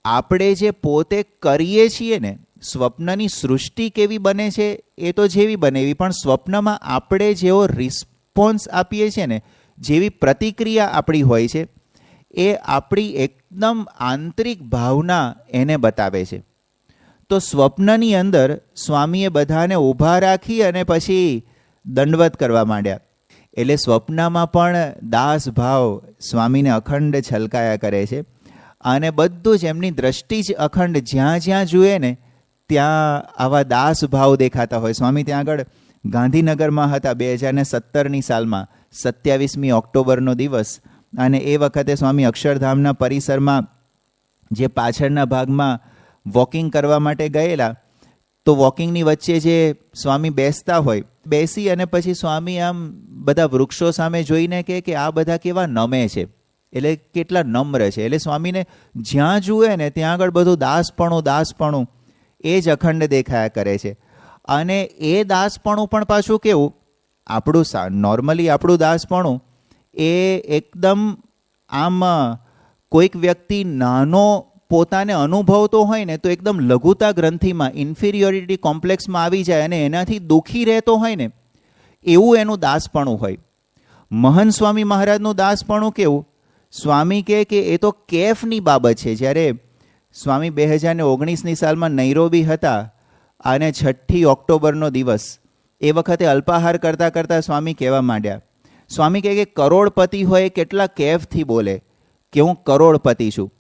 આપણે જે પોતે કરીએ છીએ ને, સ્વપ્નની સૃષ્ટિ કેવી બને છે એ તો જેવી બને એવી, પણ સ્વપ્નમાં આપણે જેવો રિસ્પોન્સ આપીએ છીએ ને, જેવી પ્રતિક્રિયા આપણી હોય છે, એ આપણી એકદમ આંતરિક ભાવના એને બતાવે છે. તો સ્વપ્નની અંદર સ્વામીએ બધાને ઊભા રાખી અને પછી દંડવત કરવા માંડ્યા. એટલે સ્વપ્નમાં પણ દાસ ભાવ સ્વામીને અખંડ છલકાયા કરે છે અને બધું જ એમની દ્રષ્ટિ જ અખંડ, જ્યાં જ્યાં જુએ ને ત્યાં આવા દાસ ભાવ દેખાતા હોય. સ્વામી ત્યાં આગળ ગાંધીનગરમાં હતા 2017ની સાલમાં 27મી ઓક્ટોબરનો દિવસ, અને એ વખતે સ્વામી અક્ષરધામના પરિસરમાં જે પાછળના ભાગમાં વોકિંગ કરવા માટે ગયેલા, તો વોકિંગની વચ્ચે જે સ્વામી બેસતા હોય, બેસી અને પછી સ્વામી આમ બધા વૃક્ષો સામે જોઈને કહે કે આ બધા કેવા નમે છે, એટલે કેટલા નમ્ર છે. એટલે સ્વામીને જ્યાં જુએ ને ત્યાં આગળ બધું દાસપણું એ જ અખંડ દેખાયા કરે છે. અને એ દાસપણું પણ પાછું કેવું? આપણું નોર્મલી આપણું દાસપણું એ એકદમ આમ કોઈક વ્યક્તિ નાનો પોતાને અનુભવતો હોય ને તો એકદમ લઘુતા ગ્રંથિમાં, ઇન્ફિરિયોરિટી કોમ્પ્લેક્સમાં આવી જાય અને એનાથી દુઃખી રહેતો હોય ને, એવું એનું દાસપણું હોય. મહંત સ્વામી મહારાજનું દાસપણું કેવું? સ્વામી કહે કે એ તો કેફની બાબત છે. જ્યારે સ્વામી 2019ની સાલમાં નૈરોબી હતા અને 6ઠી ઓક્ટોબરનો દિવસ, એ વખતે અલ્પાહાર કરતાં કરતાં સ્વામી કહેવા માંડ્યા. સ્વામી કહે કે કરોડપતિ હોય કેટલા કેફથી બોલે કે હું કરોડપતિ છું.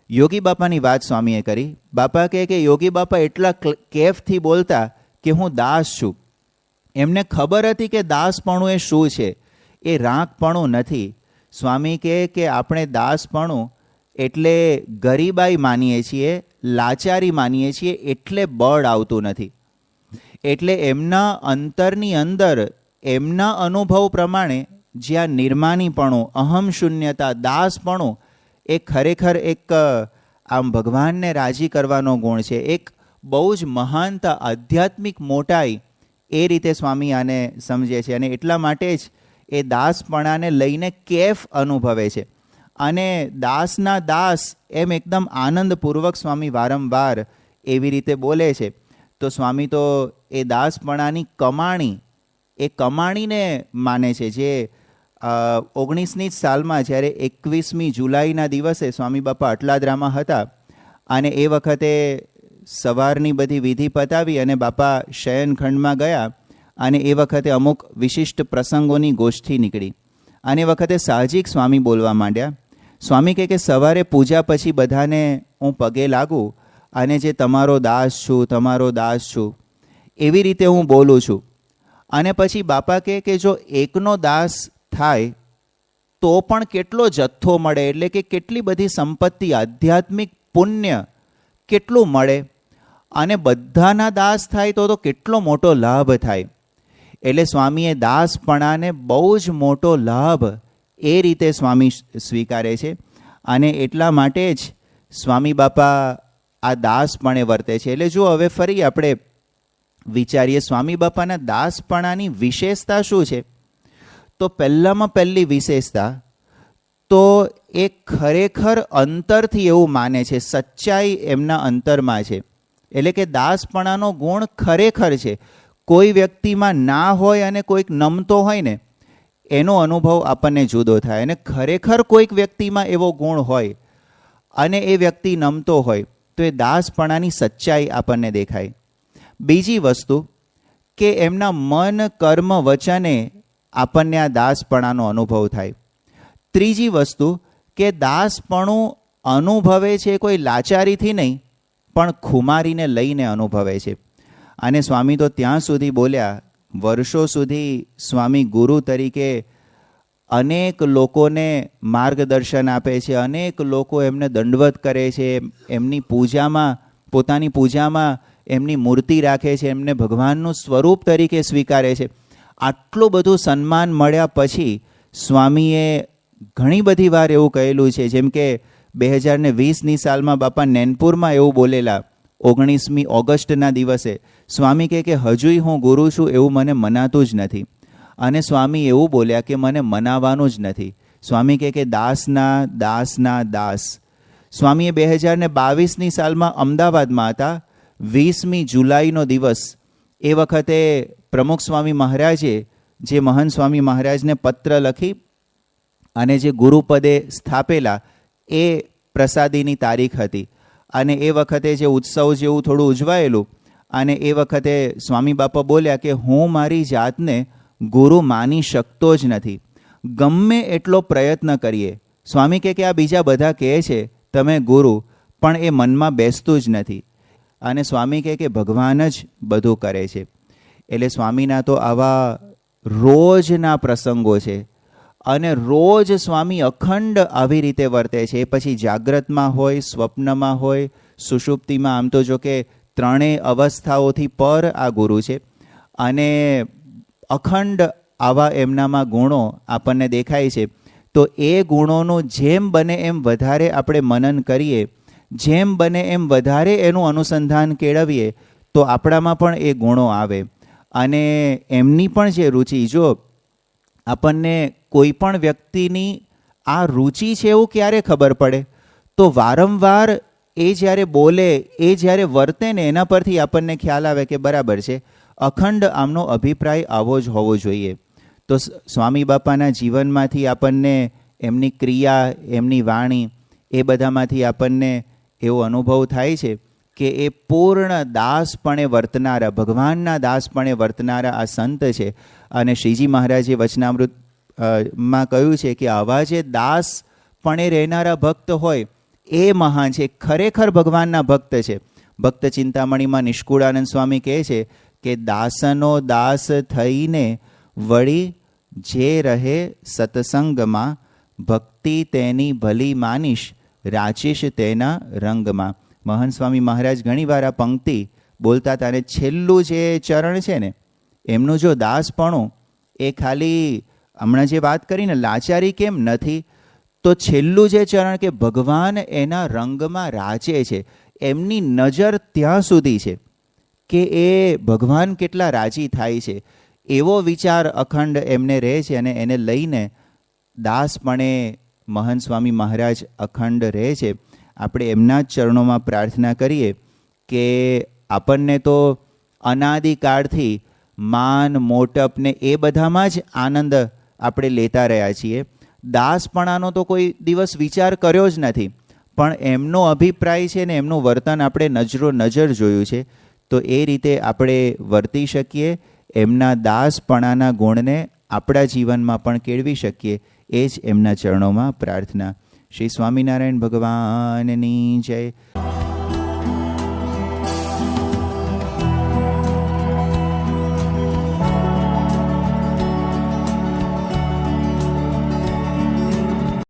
યોગી બાપાની વાત સ્વામીએ કરી. બાપા કહે કે યોગી બાપા એટલા કેફથી બોલતા કે હું દાસ છું. એમને ખબર હતી કે દાસપણું એ શું છે, એ રાંકપણું નથી. સ્વામી કહે કે આપણે દાસપણું એટલે ગરીબાઈ માનીએ છીએ, લાચારી માનીએ છીએ, એટલે બળ આવતું નથી. એટલે એમના અંતરની અંદર એમના અનુભવ પ્રમાણે જ્યાં નિર્માનીપણું, અહમ શૂન્યતા, દાસપણું, એ ખરેખર એક આમ ભગવાનને રાજી કરવાનો ગુણ છે. એક બહુ જ મહાનતા, આધ્યાત્મિક મોટાઈ, એ રીતે સ્વામી આને સમજે છે. અને એટલા માટે જ એ દાસપણાને લઈને કેફ અનુભવે છે. અને દાસના દાસ એમ એકદમ આનંદપૂર્વક સ્વામી વારંવાર એવી રીતે બોલે છે. તો સ્વામી તો એ દાસપણાની કમાણી, એ કમાણીને માને છે. જે 19ની સાલમાં જ્યારે 21મી જુલાઈના દિવસે સ્વામી બાપા અટલાદરામાં હતા અને એ વખતે સવારની બધી વિધિ પતાવી અને બાપા શયનખંડમાં ગયા અને એ વખતે અમુક વિશિષ્ટ પ્રસંગોની ગોષ્ઠી નીકળી અને એ વખતે સાહજિક સ્વામી બોલવા માંડ્યા. સ્વામી કહે કે સવારે પૂજા પછી બધાને હું પગે લાગું અને જે તમારો દાસ છું, તમારો દાસ છું, એવી રીતે હું બોલું છું. અને પછી બાપા કહે કે જો એકનો દાસ થાય તો પણ કેટલો જથ્થો મળે, એટલે કે કેટલી બધી સંપત્તિ, આધ્યાત્મિક પુણ્ય કેટલું મળે, અને બધાના દાસ થાય તો કેટલો મોટો લાભ થાય. એટલે સ્વામીએ દાસપણાને બહુ જ મોટો લાભ એ રીતે સ્વામી સ્વીકારે છે અને એટલા માટે જ સ્વામી બાપા આ દાસપણે વર્તે છે. એટલે જો હવે ફરી આપણે વિચારીએ સ્વામી બાપાના દાસપણાની વિશેષતા શું છે, તો પહેલામાં પહેલી વિશેષતા તો એ ખરેખર અંતરથી એવું માને છે, સચ્ચાઈ એમના અંતરમાં છે. એટલે કે દાસપણાનો ગુણ ખરેખર છે. કોઈ વ્યક્તિમાં ના હોય અને કોઈક નમતો હોય ને એનો અનુભવ આપણને જુદો થાય, અને ખરેખર કોઈક વ્યક્તિમાં એવો ગુણ હોય અને એ વ્યક્તિ નમતો હોય તો એ દાસપણાની સચ્ચાઈ આપણને દેખાય. બીજી વસ્તુ કે એમના મન, કર્મ, વચને આપણને આ દાસપણાનો અનુભવ થાય. ત્રીજી વસ્તુ કે દાસપણું અનુભવે છે કોઈ લાચારીથી નહીં પણ ખુમારીને લઈને અનુભવે છે. અને સ્વામી તો ત્યાં સુધી બોલ્યા, વર્ષો સુધી સ્વામી ગુરુ તરીકે અનેક લોકોને માર્ગદર્શન આપે છે, અનેક લોકો એમને દંડવત કરે છે, એમની પૂજામાં, પોતાની પૂજામાં એમની મૂર્તિ રાખે છે, એમને ભગવાનનું સ્વરૂપ તરીકે સ્વીકારે છે. આટલું બધું સન્માન મળ્યા પછી સ્વામીએ ઘણી બધી વાર એવું કહેલું છે, જેમ કે 2020ની સાલમાં બાપા નૈનપુરમાં એવું બોલેલા 19મી ઓગસ્ટના દિવસે. સ્વામી કહે કે હજુય હું ગુરુ છું એવું મને મનાતું જ નથી. અને સ્વામી એવું બોલ્યા કે મને મનાવાનું જ નથી. સ્વામી કહે કે દાસના દાસના દાસ. સ્વામીએ 2022ની સાલમાં અમદાવાદમાં હતા. 20મી જુલાઈનો દિવસ, એ વખતે પ્રમુખ સ્વામી મહારાજે જે મહંત સ્વામી મહારાજને પત્ર લખી અને જે ગુરુપદે સ્થાપેલા એ પ્રસાદીની તારીખ હતી. અને એ વખતે જે ઉત્સવ જેવું થોડું ઉજવાયેલું, અને એ વખતે સ્વામી બાપા બોલ્યા કે હું મારી જાતને ગુરુ માની શકતો જ નથી, ગમે એટલો પ્રયત્ન કરીએ. સ્વામી કહે કે આ બીજા બધા કહે છે તમે ગુરુ, પણ એ મનમાં બેસતું જ નથી. અને સ્વામી કહે કે ભગવાન જ બધું કરે છે. એટલે સ્વામીના તો આવા રોજના પ્રસંગો છે અને રોજ સ્વામી અખંડ આવી રીતે વર્તે છે. એ પછી જાગ્રતમાં હોય, સ્વપ્નમાં હોય, સુષુપ્તિમાં. આમ તો જો કે ત્રણેય અવસ્થાઓથી પર આ ગુરુ છે અને અખંડ આવા એમનામાં ગુણો આપણને દેખાય છે. તો એ ગુણોનું જેમ બને એમ વધારે આપણે મનન કરીએ, જેમ બને એમ વધારે એનું અનુસંધાન કેળવીએ તો આપણામાં પણ એ ગુણો આવે. અને એમની પણ જે રુચિ, જો આપણને કોઈ પણ વ્યક્તિની આ રુચિ છે એવું ક્યારે ખબર પડે, તો વારંવાર એ જ્યારે બોલે, એ જ્યારે વર્તે ને એના પરથી આપણને ખ્યાલ આવે કે બરાબર છે, અખંડ આમનો અભિપ્રાય આવો જ હોવો જોઈએ. તો સ્વામી બાપાના જીવનમાંથી આપણને એમની ક્રિયા, એમની વાણી, એ બધામાંથી આપણને એવો અનુભવ થાય છે કે એ પૂર્ણ દાસપણે વર્તનારા, ભગવાનના દાસપણે વર્તનારા આ સંત છે. અને શ્રીજી મહારાજે વચનામૃત માં કહ્યું છે કે આવા જે દાસપણે રહેનારા ભક્ત હોય એ મહાન છે, ખરેખર ભગવાનના ભક્ત છે. ભક્ત ચિંતામણીમાં નિષ્કુળાનંદ સ્વામી કહે છે કે દાસનો દાસ થઈને વળી જે રહે સત્સંગમાં, ભક્તિ તેની ભલી માનીશ, રાચીશ તેના રંગમાં. મહંત સ્વામી મહારાજ ઘણીવાર આ પંક્તિ બોલતા હતા. અને છેલ્લું જે ચરણ છે ને એમનું જો દાસપણું, એ ખાલી હમણાં જે વાત કરીને લાચારી કેમ નથી, તો છેલ્લું જે ચરણ કે ભગવાન એના રંગમાં રાચે છે, એમની નજર ત્યાં સુધી છે કે એ ભગવાન કેટલા રાજી થાય છે, એવો વિચાર અખંડ એમને રહે છે. અને એને લઈને દાસપણે મહંત સ્વામી મહારાજ અખંડ રહે છે. આપણે એમના જ ચરણોમાં પ્રાર્થના કરીએ કે આપણને તો અનાદિકાળથી માન, મોટપ ને એ બધામાં જ આનંદ આપણે લેતા રહ્યા છીએ. દાસપણાનો તો કોઈ દિવસ વિચાર કર્યો જ નથી, પણ એમનો અભિપ્રાય છે ને એમનું વર્તન આપણે નજર જોયું છે, તો એ રીતે આપણે વર્તી શકીએ, એમના દાસપણાના ગુણને આપણા જીવનમાં પણ કેળવી શકીએ. એ જ એમના ચરણોમાં પ્રાર્થના. શ્રી સ્વામિનારાયણ ભગવાનની જય.